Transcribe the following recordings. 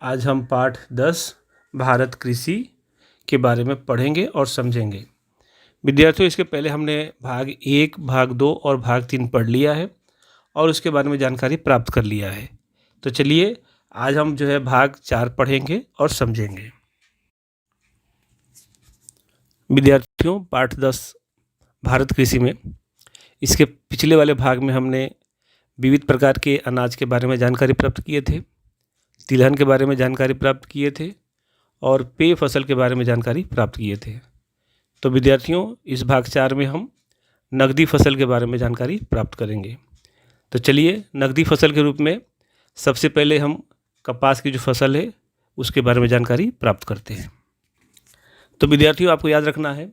आज हम पाठ 10 भारत कृषि के बारे में पढ़ेंगे और समझेंगे। विद्यार्थियों, इसके पहले हमने भाग 1, भाग 2 और भाग 3 पढ़ लिया है और उसके बारे में जानकारी प्राप्त कर लिया है। तो चलिए आज हम जो है भाग 4 पढ़ेंगे और समझेंगे। विद्यार्थियों, पाठ 10 भारत कृषि में इसके पिछले वाले भाग में हमने विविध प्रकार के अनाज के बारे में जानकारी प्राप्त किए थे, तिलहन के बारे में जानकारी प्राप्त किए थे और पेय फसल के बारे में जानकारी प्राप्त किए थे। तो विद्यार्थियों, इस भाग 4 में हम नकदी फसल के बारे में जानकारी प्राप्त करेंगे। तो चलिए, नकदी फसल के रूप में सबसे पहले हम कपास की जो फसल है उसके बारे में जानकारी प्राप्त करते हैं। तो विद्यार्थियों, आपको याद रखना है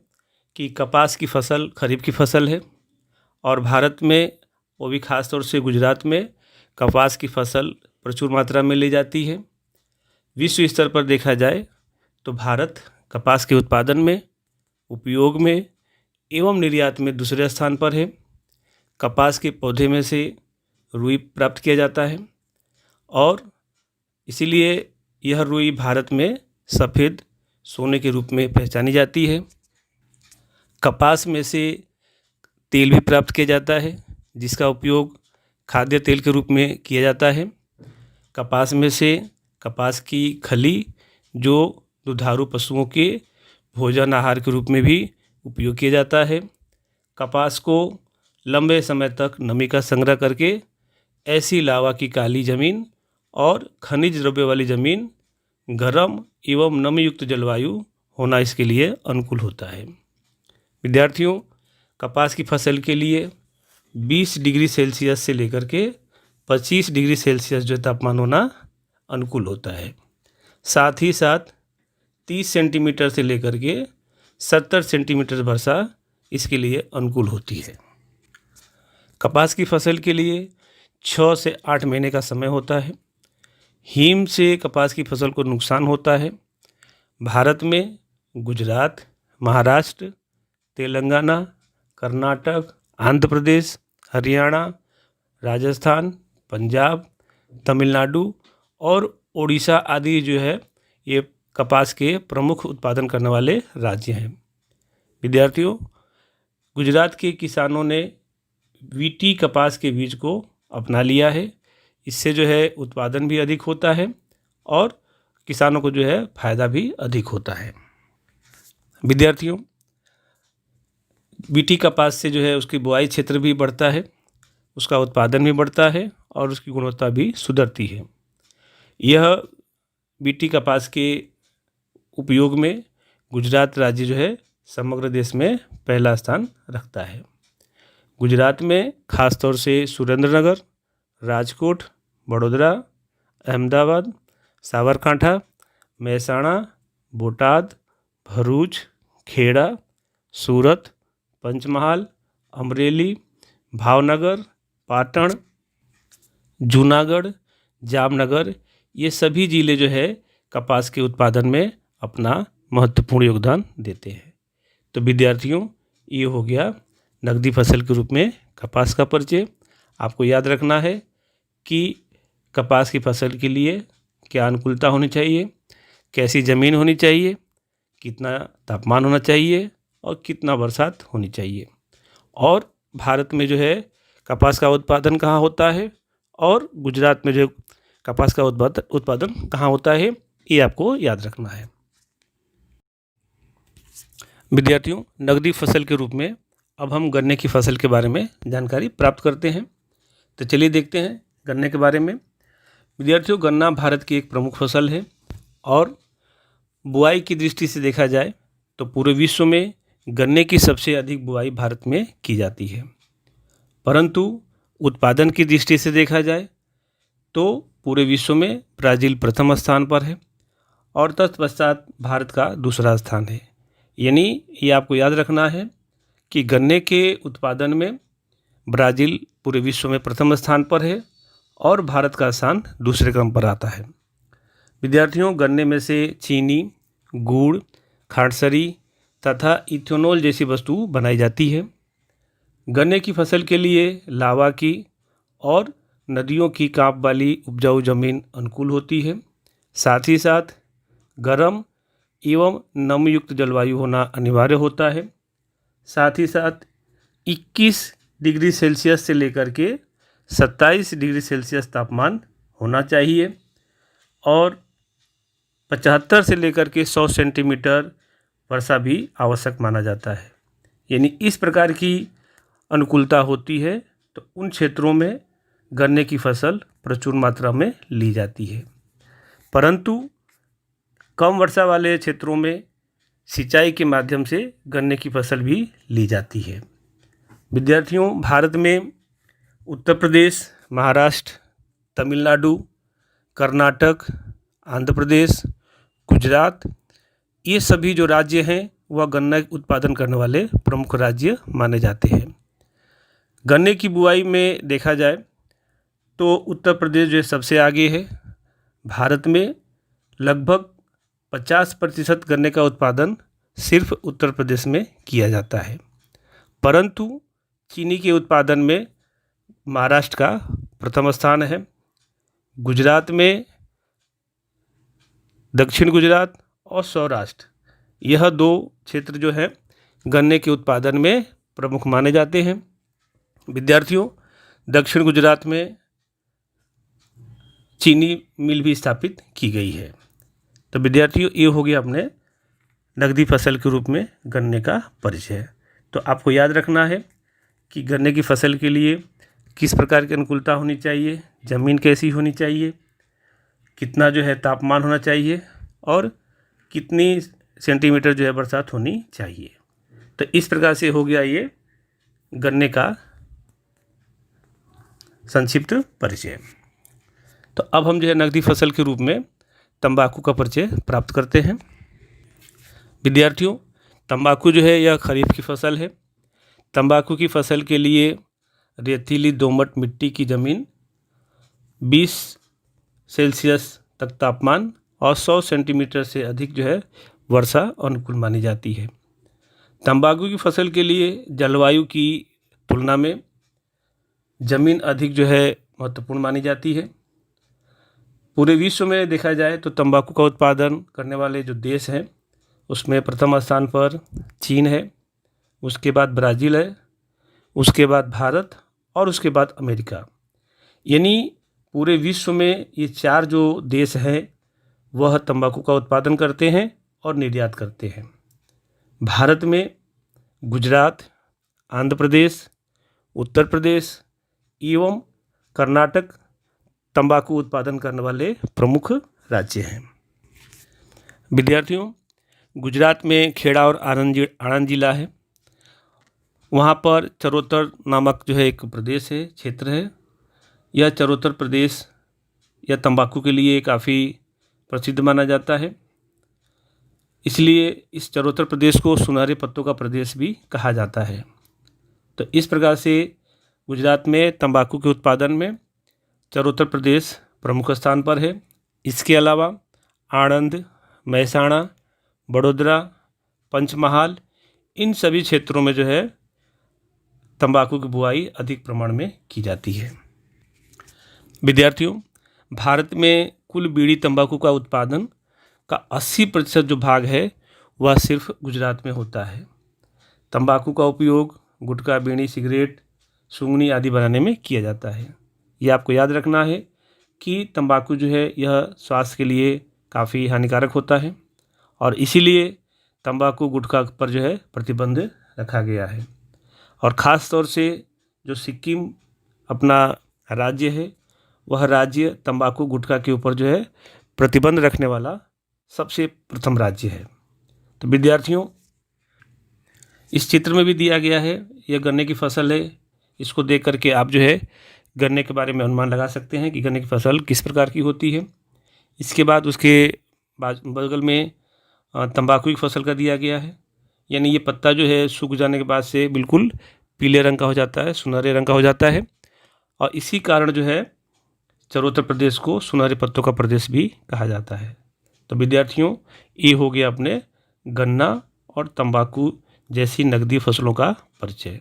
कि कपास की फसल खरीफ की फसल है और भारत में, वो भी खास तौर से गुजरात में, कपास की फसल प्रचुर मात्रा में ली जाती है। विश्व स्तर पर देखा जाए तो भारत कपास के उत्पादन में, उपयोग में एवं निर्यात में दूसरे स्थान पर है। कपास के पौधे में से रुई प्राप्त किया जाता है और इसीलिए यह रुई भारत में सफ़ेद सोने के रूप में पहचानी जाती है। कपास में से तेल भी प्राप्त किया जाता है जिसका उपयोग खाद्य तेल के रूप में किया जाता है। कपास में से कपास की खली जो दुधारू पशुओं के भोजन आहार के रूप में भी उपयोग किया जाता है। कपास को लंबे समय तक नमी का संग्रह करके ऐसी लावा की काली ज़मीन और खनिज द्रव्य वाली ज़मीन, गर्म एवं नमीयुक्त जलवायु होना इसके लिए अनुकूल होता है। विद्यार्थियों, कपास की फसल के लिए 20 डिग्री सेल्सियस से लेकर के 25 डिग्री सेल्सियस जो तापमान होना अनुकूल होता है। साथ ही साथ 30 सेंटीमीटर से लेकर के 70 सेंटीमीटर वर्षा इसके लिए अनुकूल होती है। कपास की फसल के लिए 6 से 8 महीने का समय होता है। हिम से कपास की फसल को नुकसान होता है। भारत में गुजरात, महाराष्ट्र, तेलंगाना, कर्नाटक, आंध्र प्रदेश, हरियाणा, राजस्थान, पंजाब, तमिलनाडु और उड़ीसा आदि जो है ये कपास के प्रमुख उत्पादन करने वाले राज्य हैं। विद्यार्थियों, गुजरात के किसानों ने वीटी कपास के बीज को अपना लिया है। इससे जो है उत्पादन भी अधिक होता है और किसानों को जो है फायदा भी अधिक होता है। विद्यार्थियों, बीटी कपास से जो है उसकी बुआई क्षेत्र भी बढ़ता है, उसका उत्पादन भी बढ़ता है और उसकी गुणवत्ता भी सुधरती है। यह बीटी कपास के उपयोग में गुजरात राज्य जो है समग्र देश में पहला स्थान रखता है। गुजरात में खास तौर से सुरेंद्रनगर, राजकोट, बड़ोदरा, अहमदाबाद, साबरकांठा, महसाणा, बोटाद, भरूच, खेड़ा, सूरत, पंचमहाल, अमरेली, भावनगर, पाटण, जूनागढ़, जामनगर, ये सभी ज़िले जो है कपास के उत्पादन में अपना महत्वपूर्ण योगदान देते हैं। तो विद्यार्थियों, ये हो गया नकदी फसल के रूप में कपास का परिचय। आपको याद रखना है कि कपास की फसल के लिए क्या अनुकूलता होनी चाहिए, कैसी ज़मीन होनी चाहिए, कितना तापमान होना चाहिए और कितना बरसात होनी चाहिए, और भारत में जो है कपास का उत्पादन कहाँ होता है और गुजरात में जो कपास का उत्पादन कहाँ होता है, ये आपको याद रखना है। विद्यार्थियों, नकदी फसल के रूप में अब हम गन्ने की फसल के बारे में जानकारी प्राप्त करते हैं। तो चलिए देखते हैं गन्ने के बारे में। विद्यार्थियों, गन्ना भारत की एक प्रमुख फसल है और बुआई की दृष्टि से देखा जाए तो पूरे विश्व में गन्ने की सबसे अधिक बुआई भारत में की जाती है, परंतु उत्पादन की दृष्टि से देखा जाए तो पूरे विश्व में ब्राज़ील प्रथम स्थान पर है और तत्पश्चात भारत का दूसरा स्थान है। यानी ये आपको याद रखना है कि गन्ने के उत्पादन में ब्राज़ील पूरे विश्व में प्रथम स्थान पर है और भारत का स्थान दूसरे क्रम पर आता है। विद्यार्थियों, गन्ने में से चीनी, गुड़, खांडसरी तथा इथेनॉल जैसी वस्तु बनाई जाती है। गन्ने की फसल के लिए लावा की और नदियों की कांप वाली उपजाऊ जमीन अनुकूल होती है। साथ ही साथ गर्म एवं नमयुक्त जलवायु होना अनिवार्य होता है। साथ ही साथ 21 डिग्री सेल्सियस से लेकर के 27 डिग्री सेल्सियस तापमान होना चाहिए और 75 से लेकर के 100 सेंटीमीटर वर्षा भी आवश्यक माना जाता है। यानी इस प्रकार की अनुकूलता होती है तो उन क्षेत्रों में गन्ने की फसल प्रचुर मात्रा में ली जाती है। परंतु कम वर्षा वाले क्षेत्रों में सिंचाई के माध्यम से गन्ने की फसल भी ली जाती है। विद्यार्थियों, भारत में उत्तर प्रदेश, महाराष्ट्र, तमिलनाडु, कर्नाटक, आंध्र प्रदेश, गुजरात, ये सभी जो राज्य हैं वह गन्ना उत्पादन करने वाले प्रमुख राज्य माने जाते हैं। गन्ने की बुआई में देखा जाए तो उत्तर प्रदेश जो सबसे आगे है। भारत में लगभग 50% गन्ने का उत्पादन सिर्फ उत्तर प्रदेश में किया जाता है। परंतु चीनी के उत्पादन में महाराष्ट्र का प्रथम स्थान है। गुजरात में दक्षिण गुजरात और सौराष्ट्र, यह दो क्षेत्र जो है गन्ने के उत्पादन में प्रमुख माने जाते हैं। विद्यार्थियों, दक्षिण गुजरात में चीनी मिल भी स्थापित की गई है। तो विद्यार्थियों, ये हो गया अपने नकदी फसल के रूप में गन्ने का परिचय। तो आपको याद रखना है कि गन्ने की फसल के लिए किस प्रकार की अनुकूलता होनी चाहिए, ज़मीन कैसी होनी चाहिए, कितना जो है तापमान होना चाहिए और कितनी सेंटीमीटर जो है बरसात होनी चाहिए। तो इस प्रकार से हो गया ये गन्ने का संक्षिप्त परिचय। तो अब हम जो है नकदी फसल के रूप में तंबाकू का परिचय प्राप्त करते हैं। विद्यार्थियों, तंबाकू जो है यह खरीफ की फसल है। तंबाकू की फसल के लिए रेतीली दोमट मिट्टी की ज़मीन, 20 सेल्सियस तक तापमान और 100 सेंटीमीटर से अधिक जो है वर्षा अनुकूल मानी जाती है। तंबाकू की फसल के लिए जलवायु की तुलना में ज़मीन अधिक जो है महत्वपूर्ण मानी जाती है। पूरे विश्व में देखा जाए तो तंबाकू का उत्पादन करने वाले जो देश हैं उसमें प्रथम स्थान पर चीन है, उसके बाद ब्राज़ील है, उसके बाद भारत और उसके बाद अमेरिका। यानी पूरे विश्व में ये 4 जो देश हैं वह तंबाकू का उत्पादन करते हैं और निर्यात करते हैं। भारत में गुजरात, आंध्र प्रदेश, उत्तर प्रदेश एवं कर्नाटक तंबाकू उत्पादन करने वाले प्रमुख राज्य हैं। विद्यार्थियों, गुजरात में खेड़ा और आणंद जिला है। वहाँ पर चरोतर नामक जो है एक प्रदेश है, क्षेत्र है। यह चरोतर प्रदेश यह तंबाकू के लिए काफ़ी प्रसिद्ध माना जाता है, इसलिए इस चरोतर प्रदेश को सुनहरे पत्तों का प्रदेश भी कहा जाता है। तो इस प्रकार से गुजरात में तंबाकू के उत्पादन में चरोतर प्रदेश प्रमुख स्थान पर है। इसके अलावा आणंद, महसाणा, बड़ोदरा, पंचमहाल, इन सभी क्षेत्रों में जो है तंबाकू की बुआई अधिक प्रमाण में की जाती है। विद्यार्थियों, भारत में कुल बीड़ी तंबाकू का उत्पादन का 80% जो भाग है वह सिर्फ गुजरात में होता है। तंबाकू का उपयोग गुटखा, बीड़ी, सिगरेट, सूंघनी आदि बनाने में किया जाता है। ये आपको याद रखना है कि तंबाकू जो है यह स्वास्थ्य के लिए काफ़ी हानिकारक होता है और इसीलिए तंबाकू गुटखा पर जो है प्रतिबंध रखा गया है। और ख़ास तौर से जो सिक्किम अपना राज्य है वह राज्य तंबाकू गुटखा के ऊपर जो है प्रतिबंध रखने वाला सबसे प्रथम राज्य है। तो विद्यार्थियों, इस चित्र में भी दिया गया है, यह गन्ने की फसल है। इसको देख करके आप जो है गन्ने के बारे में अनुमान लगा सकते हैं कि गन्ने की फसल किस प्रकार की होती है। इसके बाद उसके बगल में तंबाकू की फसल का दिया गया है। यानी ये पत्ता जो है सूख जाने के बाद से बिल्कुल पीले रंग का हो जाता है, सुनहरे रंग का हो जाता है और इसी कारण जो है चरोतर प्रदेश को सुनहरे पत्तों का प्रदेश भी कहा जाता है। तो विद्यार्थियों, ये हो गया अपने गन्ना और तंबाकू जैसी नकदी फसलों का परिचय।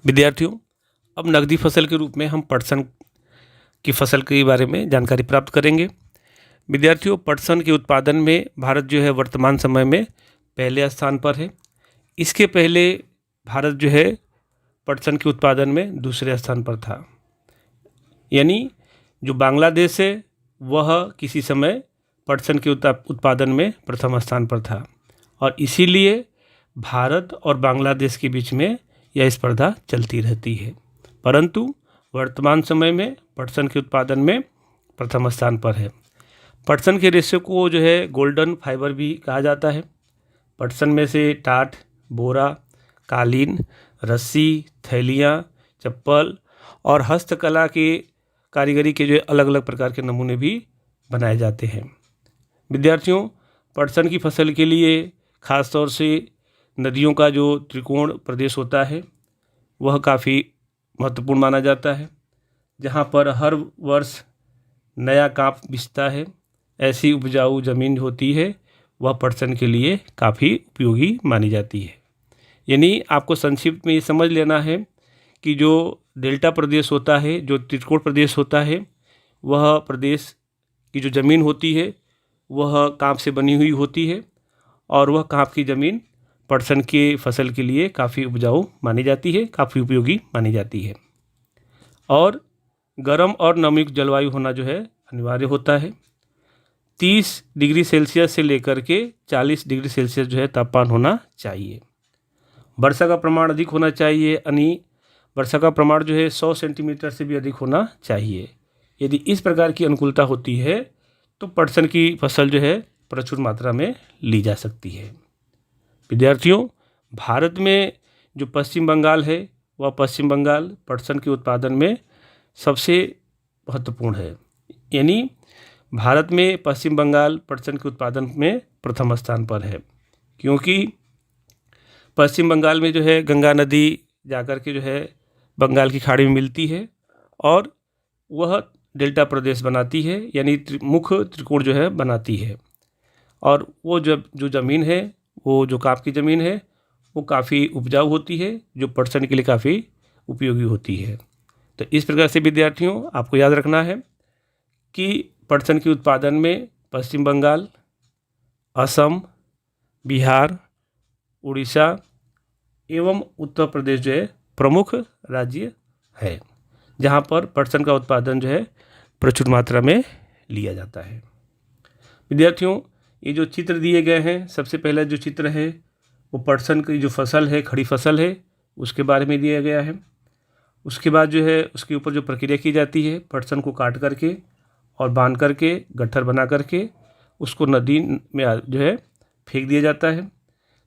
विद्यार्थियों, अब नकदी फसल के रूप में हम पटसन की फसल के बारे में जानकारी प्राप्त करेंगे। विद्यार्थियों, पटसन के उत्पादन में भारत जो है वर्तमान समय में पहले स्थान पर है। इसके पहले भारत जो है पटसन के उत्पादन में दूसरे स्थान पर था। यानी जो बांग्लादेश है वह किसी समय पटसन के उत्पादन में प्रथम स्थान पर था और इसीलिए भारत और बांग्लादेश के बीच में यह स्पर्धा चलती रहती है। परंतु वर्तमान समय में पटसन के उत्पादन में प्रथम स्थान पर है। पटसन के रेशे को जो है गोल्डन फाइबर भी कहा जाता है। पटसन में से टाट, बोरा, कालीन, रस्सी, थैलियाँ, चप्पल और हस्तकला के कारीगरी के जो अलग अलग प्रकार के नमूने भी बनाए जाते हैं। विद्यार्थियों, पटसन की फसल के लिए ख़ास तौर से नदियों का जो त्रिकोण प्रदेश होता है वह काफ़ी महत्वपूर्ण माना जाता है, जहाँ पर हर वर्ष नया कांप बिछता है। ऐसी उपजाऊ ज़मीन होती है वह पटसन के लिए काफ़ी उपयोगी मानी जाती है। यानी आपको संक्षिप्त में ये समझ लेना है कि जो डेल्टा प्रदेश होता है, जो त्रिकोण प्रदेश होता है, वह प्रदेश की जो ज़मीन होती है वह कांप से बनी हुई होती है और वह कांप की ज़मीन पटसन के फसल के लिए काफ़ी उपजाऊ मानी जाती है, काफ़ी उपयोगी मानी जाती है। और गर्म और नमयुक्त जलवायु होना जो है अनिवार्य होता है। 30 डिग्री सेल्सियस से लेकर के 40 डिग्री सेल्सियस जो है तापमान होना चाहिए। वर्षा का प्रमाण अधिक होना चाहिए, यानी वर्षा का प्रमाण जो है 100 सेंटीमीटर से भी अधिक होना चाहिए। यदि इस प्रकार की अनुकूलता होती है तो पटसन की फसल जो है प्रचुर मात्रा में ली जा सकती है। विद्यार्थियों, भारत में जो पश्चिम बंगाल है वह पश्चिम बंगाल पटसन के उत्पादन में सबसे महत्वपूर्ण है। यानी भारत में पश्चिम बंगाल पटसन के उत्पादन में प्रथम स्थान पर है, क्योंकि पश्चिम बंगाल में जो है गंगा नदी जाकर के जो है बंगाल की खाड़ी में मिलती है और वह डेल्टा प्रदेश बनाती है, यानी मुख्य त्रिकोण जो है बनाती है। और वो जो ज़मीन है, वो जो कांप की ज़मीन है, वो काफ़ी उपजाऊ होती है, जो पटसन के लिए काफ़ी उपयोगी होती है। तो इस प्रकार से विद्यार्थियों, आपको याद रखना है कि पटसन के उत्पादन में पश्चिम बंगाल, असम, बिहार, उड़ीसा एवं उत्तर प्रदेश जो है प्रमुख राज्य है, जहाँ पर पटसन का उत्पादन जो है प्रचुर मात्रा में लिया जाता है। विद्यार्थियों, ये जो चित्र दिए गए हैं, सबसे पहला जो चित्र है वो पटसन की जो फसल है, खड़ी फसल है, उसके बारे में दिया गया है। उसके बाद जो है उसके ऊपर जो प्रक्रिया की जाती है, पटसन को काट करके और बांध करके गट्ठर बना करके उसको नदी में जो है फेंक दिया जाता है।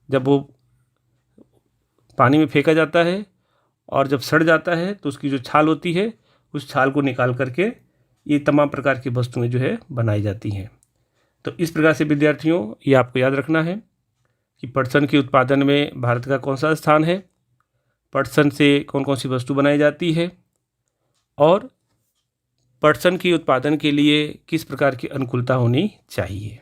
जब वो पानी में फेंका जाता है और जब सड़ जाता है तो उसकी जो छाल होती है, उस छाल को निकाल करके ये तमाम प्रकार की वस्तुएं जो है बनाई जाती हैं। तो इस प्रकार से विद्यार्थियों, ये आपको याद रखना है कि पटसन के उत्पादन में भारत का कौन सा स्थान है, पटसन से कौन कौन सी वस्तु बनाई जाती है और पटसन के उत्पादन के लिए किस प्रकार की अनुकूलता होनी चाहिए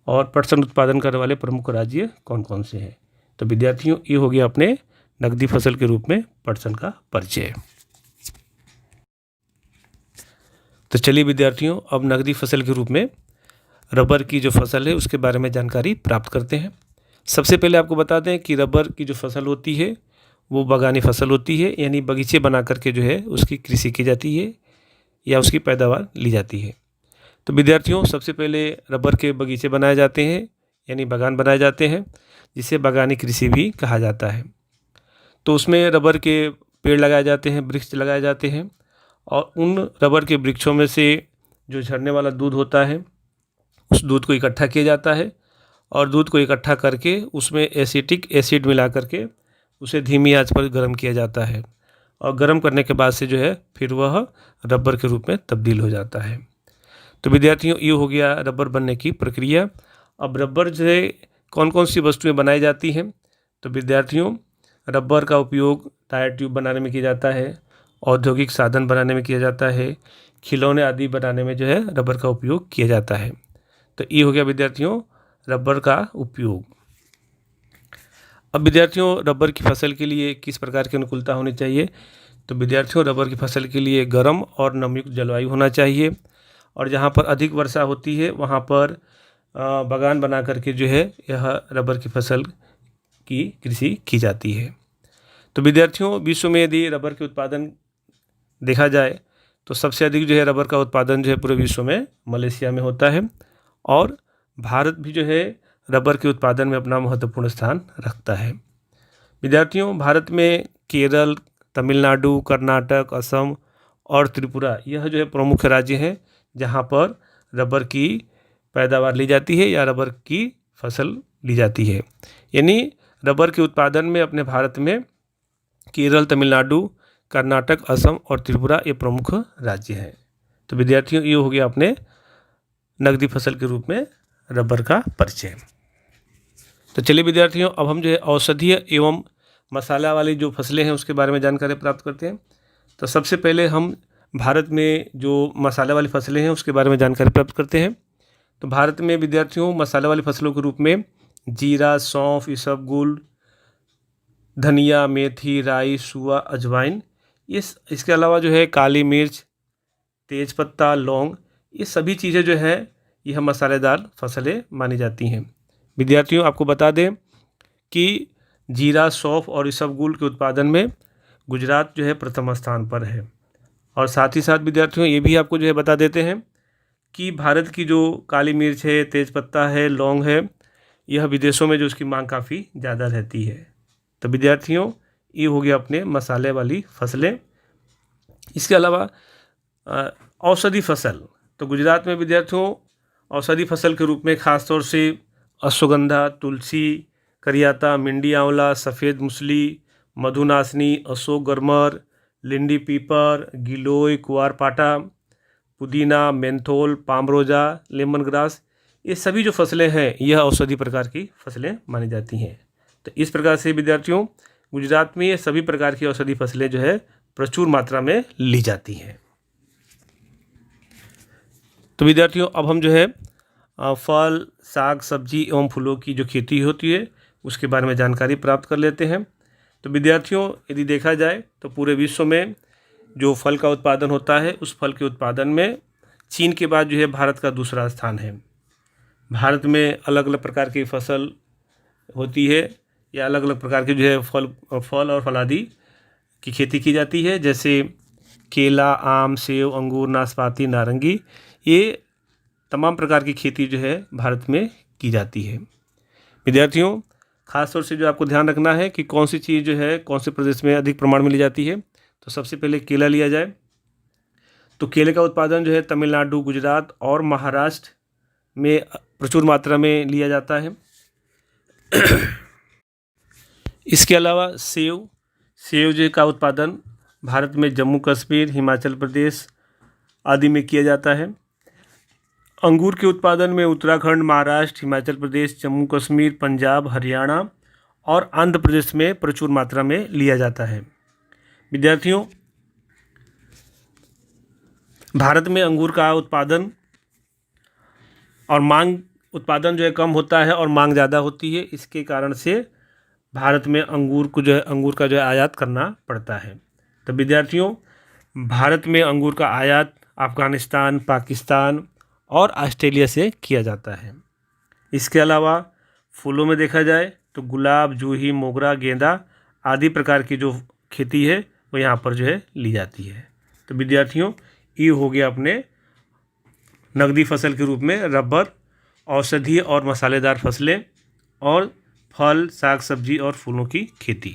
और पटसन उत्पादन करने वाले प्रमुख राज्य कौन कौन से हैं। तो विद्यार्थियों, ये हो गया अपने नकदी फसल के रूप में पटसन का परिचय। तो चलिए विद्यार्थियों, अब नकदी फसल के रूप में रबर की जो फसल है उसके बारे में जानकारी प्राप्त करते हैं। सबसे पहले आपको बता दें कि रबर की जो फसल होती है वो बागानी फसल होती है, यानी बगीचे बना करके जो है उसकी कृषि की जाती है या उसकी पैदावार ली जाती है। तो विद्यार्थियों, सबसे पहले रबर के बगीचे बनाए जाते हैं, यानी बागान बनाए जाते हैं, जिसे बागानी कृषि भी कहा जाता है। तो उसमें रबर के पेड़ लगाए जाते हैं, वृक्ष लगाए जाते हैं और उन रबर के वृक्षों में से जो झड़ने वाला दूध होता है उस दूध को इकट्ठा किया जाता है और दूध को इकट्ठा करके उसमें एसिटिक एसिड मिला करके उसे धीमी आंच पर गर्म किया जाता है और गर्म करने के बाद से जो है फिर वह रबर के रूप में तब्दील हो जाता है। तो विद्यार्थियों, ये हो गया रबर बनने की प्रक्रिया। अब रबर से कौन कौन सी वस्तुएं बनाई जाती हैं, तो विद्यार्थियों, रबर का उपयोग टायर ट्यूब बनाने में किया जाता है, औद्योगिक साधन बनाने में किया जाता है, खिलौने आदि बनाने में जो है रबर का उपयोग किया जाता है। तो ये हो गया विद्यार्थियों रबर का उपयोग। अब विद्यार्थियों, रबर की फसल के लिए किस प्रकार की अनुकूलता होनी चाहिए, तो विद्यार्थियों, रबर की फसल के लिए गर्म और नमयुक्त जलवायु होना चाहिए, और जहाँ पर अधिक वर्षा होती है वहाँ पर बागान बना करके जो है यह रबर की फसल की कृषि की जाती है। तो विद्यार्थियों, विश्व में यदि रबर के उत्पादन देखा जाए तो सबसे अधिक जो है रबर का उत्पादन जो है पूरे विश्व में मलेशिया में होता है, और भारत भी जो है रबर के उत्पादन में अपना महत्वपूर्ण स्थान रखता है। विद्यार्थियों, भारत में केरल, तमिलनाडु, कर्नाटक, असम और त्रिपुरा यह जो है प्रमुख राज्य हैं जहाँ पर रबर की पैदावार ली जाती है या रबर की फसल ली जाती है। यानी रबर के उत्पादन में अपने भारत में केरल, तमिलनाडु, कर्नाटक, असम और त्रिपुरा ये प्रमुख राज्य हैं। तो विद्यार्थियों, ये हो गया अपने नकदी फसल के रूप में रबर का परिचय। तो चलिए विद्यार्थियों, अब हम जो है औषधीय एवं मसाला वाली जो फसलें हैं उसके बारे में जानकारी प्राप्त करते हैं। तो सबसे पहले हम भारत में जो मसाला वाली फसलें हैं उसके बारे में जानकारी प्राप्त करते हैं। तो भारत में विद्यार्थियों मसाला वाली फसलों के रूप में जीरा, सौंफ, इसबगोल, धनिया, मेथी, राई, सुआ, अजवाइन, इसके अलावा जो है काली मिर्च, तेज़पत्ता, लौंग, ये सभी चीज़ें जो है यह मसालेदार फसलें मानी जाती हैं। विद्यार्थियों, आपको बता दें कि जीरा, सौंफ और इसबगोल के उत्पादन में गुजरात जो है प्रथम स्थान पर है। और साथ ही साथ विद्यार्थियों ये भी आपको जो है बता देते हैं कि भारत की जो काली मिर्च है, तेज़पत्ता है, लौंग है, यह विदेशों में जो उसकी मांग काफ़ी ज़्यादा रहती है। तो विद्यार्थियों, ये हो गया अपने मसाले वाली फसलें। इसके अलावा औषधि फसल, तो गुजरात में विद्यार्थियों औषधि फसल के रूप में ख़ास तौर से अश्वगंधा, तुलसी, करियाता, मिंडी आंवला, सफ़ेद मूसली, मधुनाशनी, अशोक गरमर, लिंडी पीपर, गिलोय, कुआरपाटा, पुदीना, मेंथोल, पामरोजा, लेमन ग्रास, ये सभी जो फसलें हैं यह औषधि प्रकार की फसलें मानी जाती हैं। तो इस प्रकार से विद्यार्थियों गुजरात में ये सभी प्रकार की औषधि फसलें जो है प्रचुर मात्रा में ली जाती हैं। तो विद्यार्थियों, अब हम जो है फल, साग, सब्जी एवं फूलों की जो खेती होती है उसके बारे में जानकारी प्राप्त कर लेते हैं। तो विद्यार्थियों, यदि देखा जाए तो पूरे विश्व में जो फल का उत्पादन होता है उस फल के उत्पादन में चीन के बाद जो है भारत का दूसरा स्थान है। भारत में अलग अलग प्रकार की फसल होती है या अलग अलग प्रकार के जो है फल और फलादि की खेती की जाती है, जैसे केला, आम, सेब, अंगूर, नाशपाती, नारंगी, ये तमाम प्रकार की खेती जो है भारत में की जाती है। विद्यार्थियों, खास तौर से जो आपको ध्यान रखना है कि कौन सी चीज़ जो है कौन से प्रदेश में अधिक प्रमाण में ली जाती है। तो सबसे पहले केला लिया जाए तो केले का उत्पादन जो है तमिलनाडु, गुजरात और महाराष्ट्र में प्रचुर मात्रा में लिया जाता है। इसके अलावा सेब जो का उत्पादन भारत में जम्मू कश्मीर, हिमाचल प्रदेश आदि में किया जाता है। अंगूर के उत्पादन में उत्तराखंड, महाराष्ट्र, हिमाचल प्रदेश, जम्मू कश्मीर, पंजाब, हरियाणा और आंध्र प्रदेश में प्रचुर मात्रा में लिया जाता है। विद्यार्थियों, भारत में अंगूर का उत्पादन और मांग उत्पादन जो है कम होता है और मांग ज़्यादा होती है। इसके कारण से भारत में अंगूर का जो है आयात करना पड़ता है। तो विद्यार्थियों, भारत में अंगूर का आयात अफ़गानिस्तान, पाकिस्तान और ऑस्ट्रेलिया से किया जाता है। इसके अलावा फूलों में देखा जाए तो गुलाब, जूही, मोगरा, गेंदा आदि प्रकार की जो खेती है वो यहाँ पर जो है ली जाती है। तो विद्यार्थियों, ये हो गया अपने नकदी फसल के रूप में रबर, औषधीय और मसालेदार फसलें और फल, साग, सब्जी और फूलों की खेती।